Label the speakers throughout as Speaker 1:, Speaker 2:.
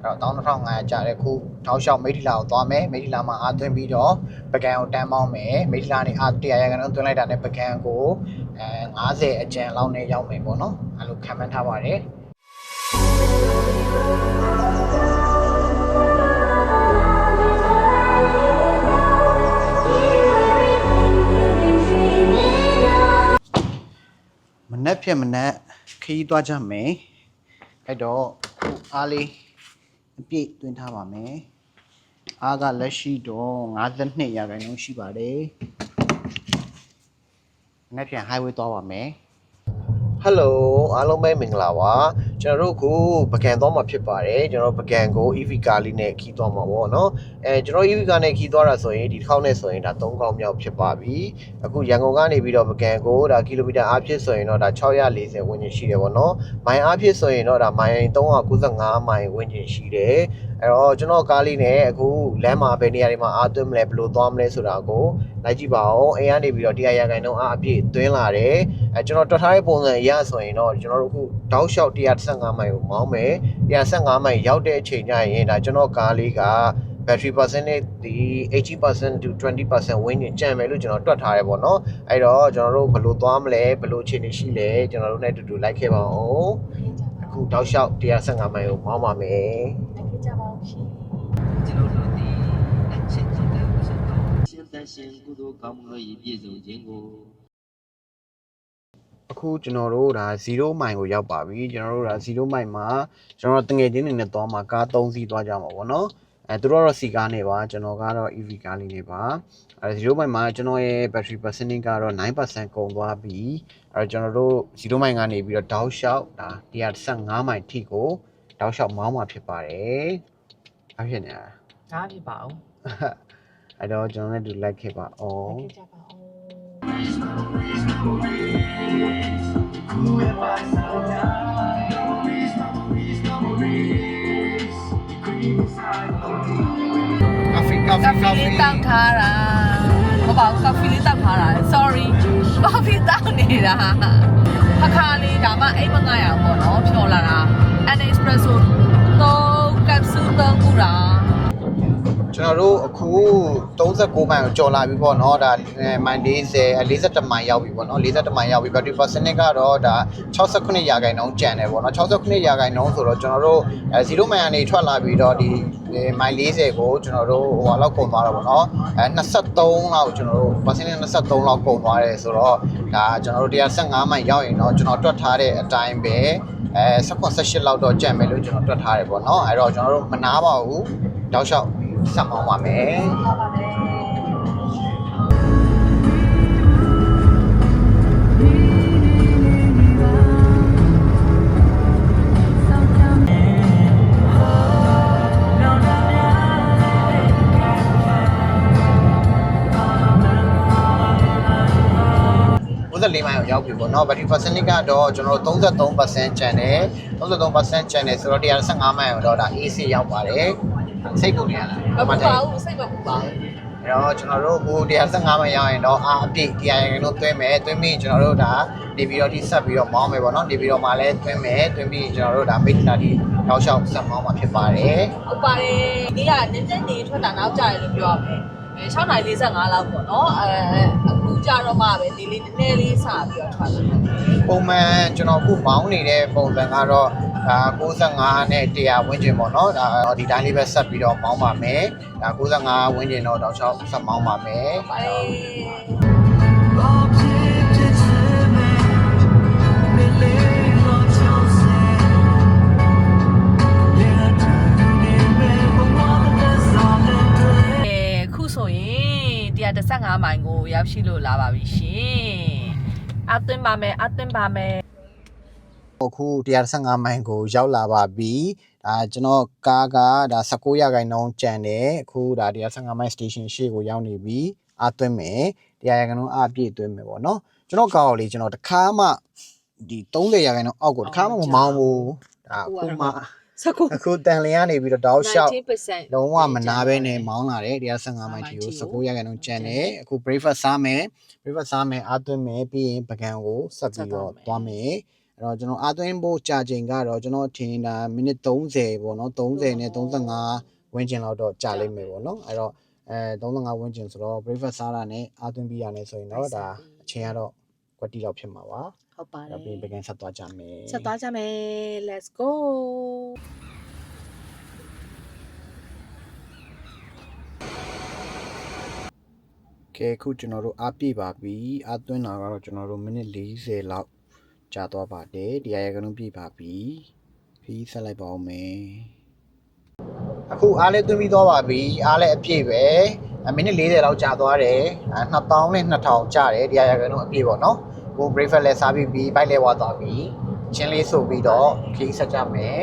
Speaker 1: 12500ကျတဲ့ခုတောက်လျှောက်မိထီလာကိုသွားမယ်မိထီလာမှာအားသွင်းပြီးတော့ပကံကိုတန်းပေါင်းမယ်မိထီလာနေအား100ရာခိုင်နှုန်းသွင်းလိုက်တာနဲ့ပကံကို50အကျန်လောက်နဲ့ရောက်မယ်ပေါ့နော်အဲ့လိုခံမှန်းထားပါတယ်မနက်ဖြစ်မနက်ခရီးသွားကြမယ်အဲ့တော့အားလေးအပြည့်သွင်းထားပါမယ်အားကလက်ရှိတော့52ရာခိုင်နှုန်းရှိပါတယ်မနက်ဖြန် highway သွားပါမယ်ဟယ်လိုအားလုံးပဲမင်္ဂလာပါကျွန်တော်တို့ကိုပကံသွားမှာဖြစ်ပါတယ်ကျွန်တော်ပကံကို EV ကားလေးနဲ့ခီးသွားမှာပေါ့နော်ကျွန်တော် EV ကားနဲ့ခီးသွားတာဆိုရင်ဒီတစ်ခေါက်နဲ့ဆိုရင်ဒါ3ခေါက်မြောက်ဖြစ်ပါပြီအခုရန်ကုန်ကနေပြီးတော့ပကံကိုဒါကီလိုမီတာအားဖြင့်ဆိုရင်တော့ဒါ640ဝန်းကျင်ရှိတယ်ပေါ့နော်မိုင်အားဖြင့်ဆိုရင်တော့ဒါမိုင်395မိုင်ဝန်းကျင်ရှိတယ်အဲ့တော့ကျွန်တော်ကားလေးနဲ့အခုလမ်းမှာဘယ်နေရာတွေမှာအားသွင်းမလဲဘယ်လိုသွားမလဲဆိုတာကိုလိုက်ကြည့်ပါဦးအိမ်ကနေပြီးတော့100ရာခိုင်နှုန်းအားအပြည့်သွင်းလာတယ်ကျွန်တော်တွက်ထားတဲ့ပုံစံအရဆိုရင်တော့ကျွန်တော်တို့အခုတောက်လျှောက်115မိုင်ကိုမောင်းမယ်115မိုင်ရောက်တဲ့အချိန်ကျရင်ဒါကျွန်တော်ကားလေးက battery percentage ဒီ 80% to 20% ဝန်းကျင်ကျန်မယ်လို့ကျွန်တော်တွက်ထားရဲပေါ့နော်အဲ့တော့ကျွန်တော်တို့ဘယ်လိုသွားမလဲဘယ်လိုအခြေအနေရှိလဲကျွန်တော်တို့နဲ့အတူတူလိုက်ခဲ့ပါဦးအခုတောက်လျှောက်115မိုင်ကိုမောင်းပါမယ်လိုက်ခဲ့ကြပါဦးရှင်ကျွန်တော်တို့ဒီအချက်ချင်းတဲ့ဥစ္စာတော့ရှင်းတဲ့ရှင်းကုသိုလ်ကောင်းမှုရဲ့ပြည့်စုံခြင်းကိုအခုကျွန်တော်တို့ဒါ0မိုင်ကိုရောက်ပါပြီကျွန်တော်တို့ဒါ0မိုင်မှာကျွန်တော်တငယ်ချင်းတွေနဲ့သွားမှာကား3စီးသွားကြမှာပေါ့နော်သူတို့တော့စီကားနေပါကျွန်တော်ကတော့ EV ကားလေးနေပါ0မိုင်မှာကျွန်တော်ရဲ့ battery percentage ကတော့ 9% ကုန်သွားပြီကျွန်တော်တို့0မိုင်ကနေပြီးတော့တောက်လျှောက်ဒါ115မိုင်ထိကိုတောက်လျှောက်မောင်းမှာဖြစ်ပါတယ်အားဖြစ်နေတာဒါဖြစ်ပါအောင်အဲ့တော့ကျွန်တော်လည်းဒီလိုက်ခဲ့ပါအောင်လိုက်ခဲ့ကြပါအောင်
Speaker 2: Coffee တောက်ထားတာမဟုတ်ပါဘူး coffee လေးတောက်ထားတာ sorry coffee တောက်နေတာခါလေးဒါမှအိမ်မငါရအောင်ပေါ့နော်ဖြော်လာတာ an espresso 3 capsule 3ခုတာ
Speaker 1: ကျွန်တော်တို့အခု39မိုင်ကိုကြော်လာပြီပေါ့နော်ဒါမိုင်41မိုင်ရောက်ပြီပေါ့နော်41မိုင်ရောက်ပြီ battery percentage ကတော့ဒါ68ရာခိုင်နှုန်းကျန်တယ်ပေါ့နော်68ရာခိုင်နှုန်းဆိုတော့ကျွန်တော်တို့0မိုင်ကနေထွက်လာပြီးတော့ဒီမိုင်40ကိုကျွန်တော်တို့ဟိုလောက်ကုန်သွားတာပေါ့နော်23လောက်ကျွန်တော်တို့ percentage 23လောက်ကုန်သွားတယ်ဆိုတော့ဒါကျွန်တော်တို့115မိုင်ရောက်ရင်တော့ကျွန်တော်တွက်ထားတဲ့အတိုင်းပဲ18လောက်တော့ကျန်မယ်လို့ကျွန်တော်တွက်ထားတယ်ပေါ့နော်အဲ့တော့ကျွန်တော်တို့မနာပါဘူးတောက်လျှောက်ဆက်မောင်းပါမယ်4မိုင်ကိုရောက်ပြီပေါ့နော် battery percentage ကတော့ကျွန်တော်တို့33% ကျန်တယ်33% ကျန်တယ်ဆိုတော့115မိုင်ကိုတော့ဒါ AC ရောက်ပါတယ်စိတ်ပူနေရလား
Speaker 2: မပူပါဘူးစိတ်မပူပါဘူး
Speaker 1: အဲ့တော့ကျွန်တော်တို့ဟို115မိုင်ရောက်ရင်တော့အားအပြည့်100ရာခိုင်နှုန်းသွင်းမယ်သွင်းပြီးကျွန်တော်တို့ဒါနေပြီးတော့ဒီဆက်ပြီးတော့မောင်းမယ်ပေါ့နော်နေပြီးတော့မှလည်းသွင်းမယ်သွင်းပြီးကျွန်တော်တို့ဒါမိတ်တာဒီတောက်လျှောက်ဆက်မောင်းမှာဖြစ်ပါတယ်
Speaker 2: ဟုတ်ပါတယ်ဒီကနင်းနေထွက်တာနောက်ကြရလို့ပြောရမယ်6:45လောက်ပေါ့နော်အခုကြတော့မှပဲလေးလေးနည်းနည်းလေးစပြီးတော့ထွက်လာတယ်
Speaker 1: ပုံမှန်ကျွန်တော်အခုမောင်းနေတဲ့ပုံစံကတော့ဒါ95နဲ့100ဝန်းကျင်ပေါ့နော်ဒါဒီတိုင်းလေးပဲဆက်ပြီးတော့မောင်းပါမယ်ဒါ95ဝန်းကျင်တော့တောက်လျှောက်ဆက်မောင်းပါမယ်
Speaker 2: 115မိုင်ကိုရောက်ရှိလို့လာပါပြီရှင်အသွင်းပါမယ်
Speaker 1: အခု115မိုင်ကိုရောက်လာပါပြီဒါကျွန်တော်ကားကဒါ19ရာခိုင်နှုန်းကျန်တယ်အခုဒါ115မိုင် station ရှေ့ကိုရောက်နေပြီအသွင်းမယ်100ရာခိုင်နှုန်းအပြည့်သွင်းမယ်ပေါ့နော်ကျွန်တော်ကားကိုလေကျွန်တော်တခါမှဒီ30ရာခိုင်နှုန်းအောက်ကိုတခါမှမမောင်းဘူးဒါအခုမှအခုတန်လျင်ကနေပြီးတော့တောက်လျှောက်လုံးဝမနာဘဲနဲ့မောင်းလာတယ်115မိုင်တီကို19ရာခိုင်နှုန်းကျန်တယ်အခု breakfast စားမယ်အားသွင်းမယ်ပြီးရင်ပကံကိုဆက်ပြီးတော့သွားမယ်
Speaker 3: အဲ့တော့ကျွန်တော်အားသွင်းဖို့ကြာချိန်ကတော့ကျွန်တော်ထင်တာမိနစ်30ပေါ့နော်30နဲ့35ဝန်းကျင်လောက်တော့ကြာလိမ့်မယ်ပေါ့နော်အဲ့တော့35ဝန်းကျင်ဆိုတော့ breakfast စားတာနဲ့အားသွင်းပြီးရတယ်ဆိုရင်တော့ဒါအချိန်ကတော့ကွက်တီလောက်ဖြစ်မှာပါ
Speaker 2: ဟုတ်ပါတယ်
Speaker 3: တော့ပြီးပကံဆက်သွားကြမယ်
Speaker 2: ဆက်သွားကြမယ် let's go
Speaker 3: ကဲခုကျွန်တော်တို့အားပြည့်ပါပြီအားသွင်းတာကတော့ကျွန်တော်တို့မိနစ်40လောက်ကြာသွားပါတယ်တရားရကလုံးပြည့်ပါပြီခီးဆက်လိုက်ပါဦးမယ်
Speaker 1: အခုအားလည်းသွင်းပြီးသွားပါပြီအားလည်းအပြည့်ပဲမိနစ်40လောက်ကြာသွားတယ်2000နဲ့2000ကြာတယ်တရားရကလုံးအပြည့်ပေါ့နော်ကို breakfast လည်းစားပြီးဘိုက်လည်းဝါသွားပြီချင်းလေးဆိုပြီးတော့ခီးဆက်ကြမယ်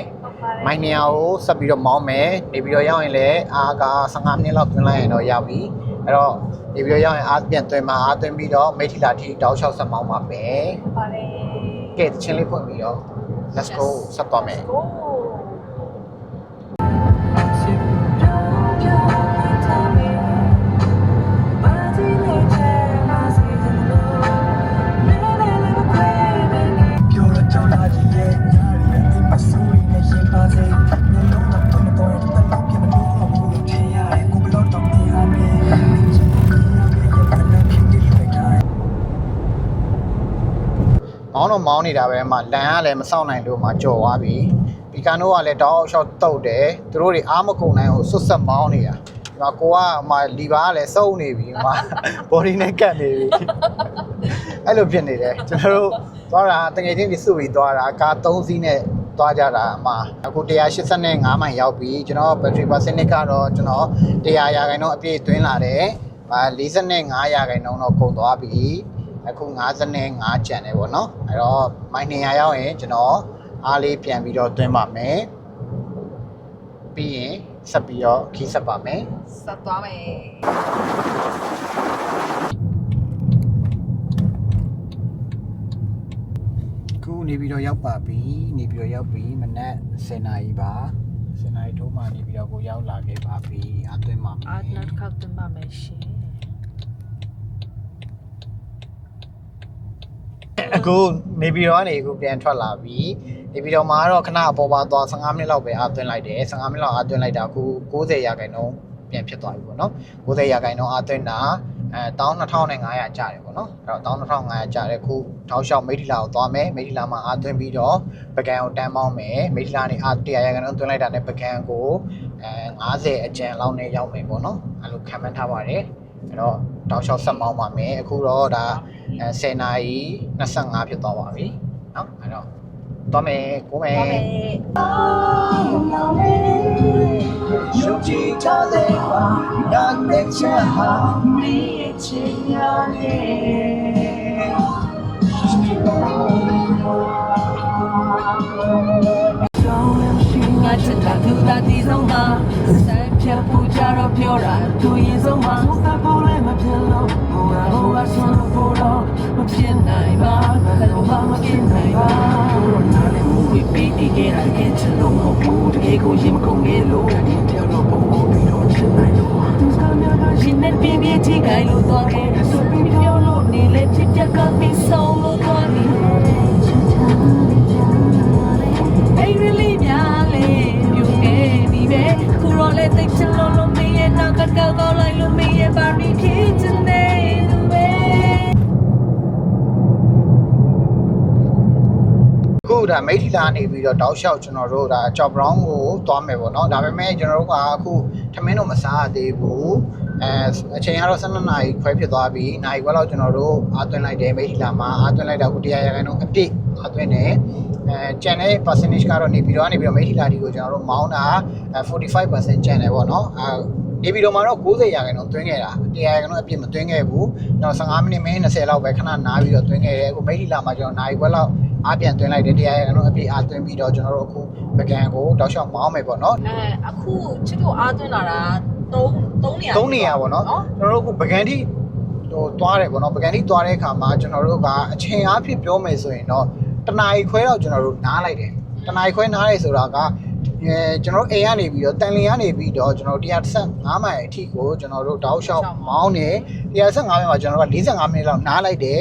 Speaker 1: မိုင်းနေရာကိုဆက်ပြီးတော့မောင်းမယ်နေပြီးတော့ရောက်ရင်လည်းအားက15မိနစ်လောက်သွင်းလိုက်ရင်တော့ရောက်ပြီအဲ့တော့နေပြီးတော့ရောက်ရင်အားပြန်သွင်းမှာအားသွင်းပြီးတော့မိထီလာထိတောက်လျှောက်ဆက်မောင်းပါမယ်
Speaker 2: ပါတယ်
Speaker 1: ကဲချင်းလေးဖွင့်ပြီးတော့ let's go ဆက်သွားမယ်
Speaker 2: go
Speaker 1: မောင်းနေတာပဲမှလန်ကလည်းမစောင့်နိုင်လို့မှကြော်သွားပြီပီကန်တို့ကလည်းတောက်အောင်ရှော့တုတ်တယ်သူတို့တွေအားမကုန်နိုင်ဘူးဆွတ်ဆက်မောင်းနေတာဒီမှာကိုကမှလီဘာကလည်းစုံနေပြီမှ body နဲ့ကတ်နေပြီအဲ့လိုဖြစ်နေတယ်ကျွန်တော်တို့သွားတာတကယ်ချင်းပြစုပြီးသွားတာကား3စီးနဲ့သွားကြတာအမှအခု185မိုင်ရောက်ပြီကျွန်တော် battery percentage ကတော့ကျွန်တော်100ရာခိုင်နှုန်းအပြည့်သွင်းလာတယ်45ရာခိုင်နှုန်းတော့ကုန်သွားပြီအခု55ကျန်တယ်ပေါ့နော်အဲ့တော့မိုင်200ရောက်ရင်ကျွန်တော်အားလေးပြန်ပြီးတော့သွင်းပါမယ်ပြီးရင်ဆက်ပြီးတော့ခီးဆက်ပါမယ်
Speaker 2: ဆက်သွားမယ်
Speaker 3: ခုနေပြီးတော့ရောက်ပါပြီနေပြီးတော့ရောက်ပြီမနက်10နာရီပါ10နာရီထိုးမှနေပြီးတော့ကိုရောက်လာခဲ့ပါပြီအားသွင်းပါမယ်
Speaker 2: အားနောက်တစ်ခေါက်သွင်းပါမယ်ရှင်
Speaker 1: အခုနေပြည်တော်ကနေအခုပြန်ထွက်လာပြီနေပြည်တော်မှာတော့ခဏအပေါ်ပါသွား15မိနစ်လောက်ပဲအားသွင်းလိုက်တယ်15မိနစ်လောက်အားသွင်းလိုက်တာအခု90ရာခိုင်နှုန်းပြန်ဖြစ်သွားပြီပေါ့နော်90ရာခိုင်နှုန်းအားသွင်းတာ12500ကျတယ်ပေါ့နော်အဲ့တော့12500ကျတယ်ခုတောက်လျှောက်မိထီလာကိုသွားမယ်မိထီလာမှာအားသွင်းပြီးတော့ပကံကိုတန်းပေါင်းမယ်မိထီလာနေအား100ရာခိုင်နှုန်းသွင်းလိုက်တာနဲ့ပကံကို50အကျန်လောက်နဲ့ရောက်မယ်ပေါ့နော်အဲ့လိုခံမှန်းထားပါတယ်အဲ့တော့တောက်လျှောက်ဆက်မောင်းပါမယ်အခုတော့ဒါ10နာရီ25ဖြစ်သွားပါပြီเนาะအဲ့တော့သွားမယ်ကိုမယ်
Speaker 2: သွားမယ်
Speaker 1: ရှုပ်ကြည့်ကြတဲ့ပါနာတဲ့ချာဟာဒီချင်ရနေ
Speaker 2: ငါချစ်တာသူတာဒီဆုံးမှာဆက်ဖြတ်ဖို့ကြတော့ပြောတာသူရင်ဆုံးမှာဆက်ဖို့လည်းမဖြစ်လို့ဟိုကဆွမ်းဖို့တော့မဖြစ်နိုင်ပါလည်းမဖြစ်နိုင်ပါနားလည်းမူပြီးဒီကဲတာကဲချလို့မဟုတ်ဘူးတကယ်ကိုရင်မကုန်လေလို့ဒီပြောတော့ပုံပုံပြီးတော့ဖြစ်နိုင်လို့သူစကားများကရှင်နဲ့ပြင်းပြင်းထိခိုက်လို့တော့ခဲ့ဆိုပြီးပြောလို့နေလေဖြစ်ပြကပြီးဆုံးလို့တော့နေI really nyale you baby be kuro le tek chalo lo me ye na ka ka go lai lo me ye ba mi kitchen day du be
Speaker 1: ခုဒါမိထီလာနေပြီးတော့တောက်လျှောက်ကျွန်တော်တို့ဒါကြော့ဘရောင်းကိုသွားမယ်ပေါ့เนาะဒါပေမဲ့ကျွန်တော်တို့ကအခုထမင်းတော့မစားရသေးဘူးအချိန်ကတော့12နာရီခွဲဖြစ်သွားပြီနာရီခွဲလောက်ကျွန်တော်တို့အားသွင်းလိုက်တယ်မိထီလာမှာအားသွင်းလိုက်တာအခု100ရာခိုင်နှုန်းအပြည့်အားသွင်းတယ်ကျန်တဲ့ percentage ကတော့နေပြီးတော့မိထီလာဒီကိုကျွန်တော်တို့မောင်းတာ45% ကျန်တယ်ပေါ့เนาะနေပြီးတော့မှာတော့90ရာခိုင်နှုန်းသွင်းခဲ့တာ100ရာခိုင်နှုန်းအပြည့်မသွင်းခဲ့ဘူးတော့15မိနစ်မိနစ်20လောက်ပဲခဏနားပြီးတော့သွင်းခဲ့တယ်အခုမိထီလာမှာကျွန်တော်နာရီခွဲလောက်အားပြန်သွင်းလိုက်တယ်100ရာခိုင်နှုန်းအပြည့်အားသွင်းပြီးတော့ကျွန်တော်တို့အခုပကံကိုတောက်လျှောက်မောင်းမယ်ပေါ့เนาะ
Speaker 2: အခုချစ်တို့အားသွင်းလာတာ3နေရာ
Speaker 1: 3နေရာပေါ့နော်ကျွန်တော်တို့အခုပကံတိဟိုသွားတယ်ပေါ့နော်ပကံတိသွားတဲ့အခါမှာကျွန်တော်တို့ကအချိန်အားဖြင့်ပြောမယ်ဆိုရင်တော့တနာရီခွဲတော့ကျွန်တော်တို့နားလိုက်တယ်တနာရီခွဲနားရဲဆိုတာကကျွန်တော်တို့အိမ်ကနေပြီးတော့တန်လင်ကနေပြီးတော့ကျွန်တော်တို့135မိုင်အထိကိုကျွန်တော်တို့တောက်လျှောက်မောင်းနေ135မိုင်မှာကျွန်တော်တို့က45မိနစ်လောက်နားလိုက်တယ်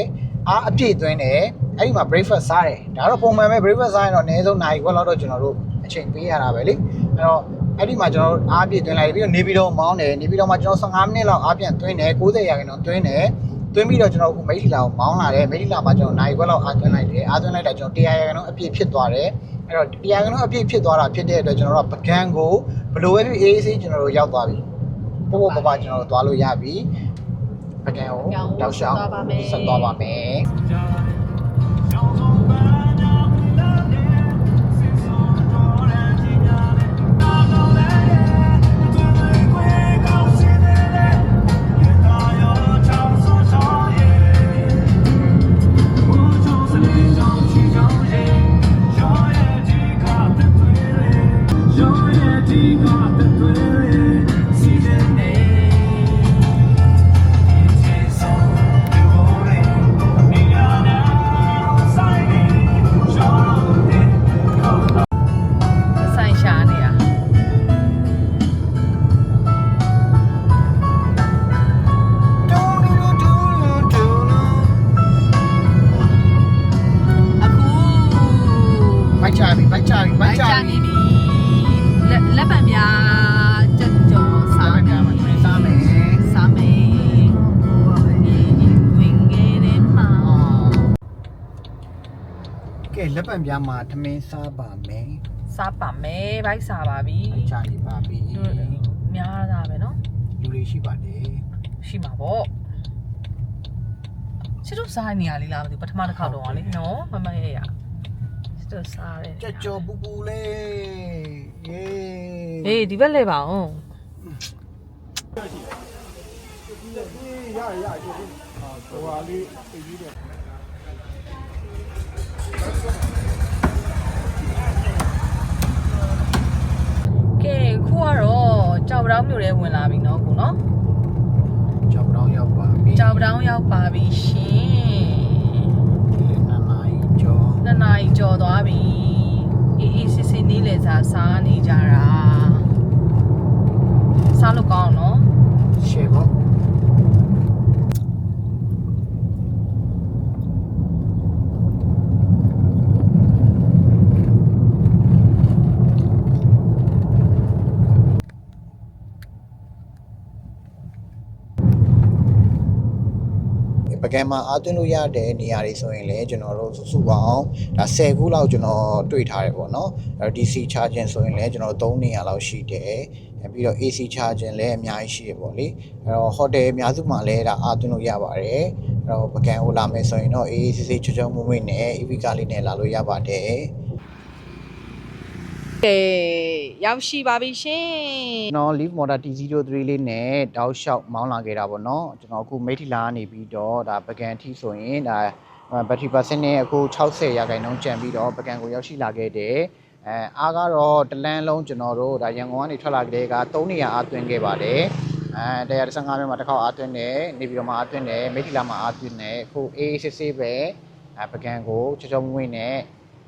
Speaker 3: အားအပြည့်သွင်းတယ်အဲ့ဒီမှာ breakfast စားတယ်ဒါတော့ပုံမှန်ပဲ breakfast စားရင်တော့အနည်းဆုံးနိုင်ခွက်လောက်တော့ကျွန်တော်တို့အချိန်ပေးရတာပဲလေအဲ့တော့အဲ့ဒီမှာကျွန်တော်တို့အားပြည့်သွင်းလိုက်ပြီးတော့နေပြီးတော့မောင်းတယ်နေပြီးတော့မှကျွန်တော်15မိနစ်လောက်အားပြန်သွင်းတယ်90ရာခိုင်နှုန်းသွင်းတယ်သွင်းပြီးတော့ကျွန်တော်အခုမိထီလာကိုမောင်းလာတယ်မိထီလာမှာကျွန်တော်နိုင်ခွက်လောက်အားသွင်းလိုက်တယ်အားသွင်းလိုက်တာကျွန်တော်100ရာခိုင်နှုန်းအပြည့်ဖြစ်သွားတယ်အဲ့တော့100ရာခိုင်နှုန်းအပြည့်ဖြစ်သွားတာဖြစ်တဲ့အတွက်ကျွန်တော်တို့ကပကံကိုဘလိုပဲဖြစ်အေးအေးကျွန်တော်တို့ရောက်သွားပြီပို့ပို့ပပကျွန်တော်တို့သွားလို့ရပြီပကံကိုတောက်လျှောက်ဆက်သွားပါမယ်
Speaker 2: လက်ပံပြားတက်ကြော်စားမယ်ဝင်ငယ်တဲ့မှာ
Speaker 3: ကဲလက်ပံပြားမှာထမင်းစားပါမယ်
Speaker 2: စားပါမယ်ဘိုက်စားပါပြီ
Speaker 3: အချာလေးပါပြီ
Speaker 2: များတာပဲနော်
Speaker 3: လူတွေရှိပါတယ်
Speaker 2: ရှိမှာပေါ့ချစ်တို့စားနေရလေးလားမသိဘူးပထမတစ်ခါတော့လေနော်မမရဲ့ရချစ်တို့စားတယ်
Speaker 3: ကြက်ကြော်ပူပူလေးယေ
Speaker 2: ဟေးဒီဘက်လဲပါအောင် ကဲခုကတော့ကြောက်ပတောင်းမြို့ထဲဝင်လာပြီเนาะကိုเนาะ
Speaker 3: ကြောက်တောင်းရောက်ပါပြီ
Speaker 2: ကြောက်ပတောင်းရောက်ပါပြီရှင်
Speaker 3: နှစ်နာရီကျော်
Speaker 2: 2 နာရီကျော်သွားပြီအေးအေးစစ်စစ်နေလေစားနေကြတာစားလို့ကောင်းအောင်เนาะ
Speaker 3: ရှေ့ပေါ့ပကံမှာအားသွင်းလို့ရတဲ့နေရာတွေဆိုရင်လည်းကျွန်တော်တို့စုပေါင်းဒါ10ခုလောက်ကျွန်တော်တွေ့ထားတယ်ပေါ့နော်အဲ့ DC charging ဆိုရင်လည်းကျွန်တော်3နေရာလောက်ရှိတယ်ပြီးတော့ AC charging လည်းအများကြီးရှိတယ်ပေါ့လေအဲ့တော့ hotel အများစုမှာလည်းဒါအားသွင်းလို့ရပါတယ်အဲ့တော့ပကံကိုလာမယ်ဆိုရင်တော့အေးစစ်စစ်ချွတ်ချွတ်မွေ့မွေ့နဲ့ EV ကားလေးနဲ့လာလို့ရပါတယ်
Speaker 2: ကဲရောက်ရှိပါပြီရှင်
Speaker 3: ကျွန်တော် Leaf Motor T03 လေးနဲ့တောက်လျှောက်မောင်းလာခဲ့တာပေါ့နော်ကျွန်တော်အခုမိထီလာကနေပြီးတော့ဒါပကံထီဆိုရင်ဒါဘက်ထရီပါစင်းနဲ့အခု60ရာခိုင်နှုန်းကျန်ပြီးတော့ပကံကိုရောက်ရှိလာခဲ့တယ်အားကတော့တလန်းလုံးကျွန်တော်တို့ဒါရန်ကုန်ကနေထွက်လာကြတဲ့က3နေရာအားသွင်းခဲ့ပါတယ်115မိနစ်မှာတစ်ခေါက်အားသွင်းတယ်နေပြီးတော့မှအားသွင်းတယ်မိထီလာမှာအားသွင်းတယ်အခုအေးစစ်စစ်ပဲပကံကိုချောချောမွေ့နဲ့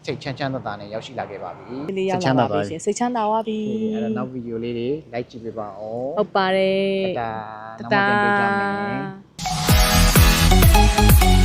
Speaker 3: စိတ်ချမ်းချမ်းသာသာနဲ့ရောက်ရှိလာခဲ့ပါပြီ
Speaker 2: လေးရောက်လာပါပြီရှင်စိတ်ချမ်းသာပါပြီ
Speaker 3: အဲ့တော့နောက်ဗီဒီယိုလေးတွေ like ကြည့်ပေးပါဦး
Speaker 2: ဟုတ်ပါတယ်
Speaker 3: တာနောက်မှပြန်တွေ့ကြမယ်
Speaker 2: တာ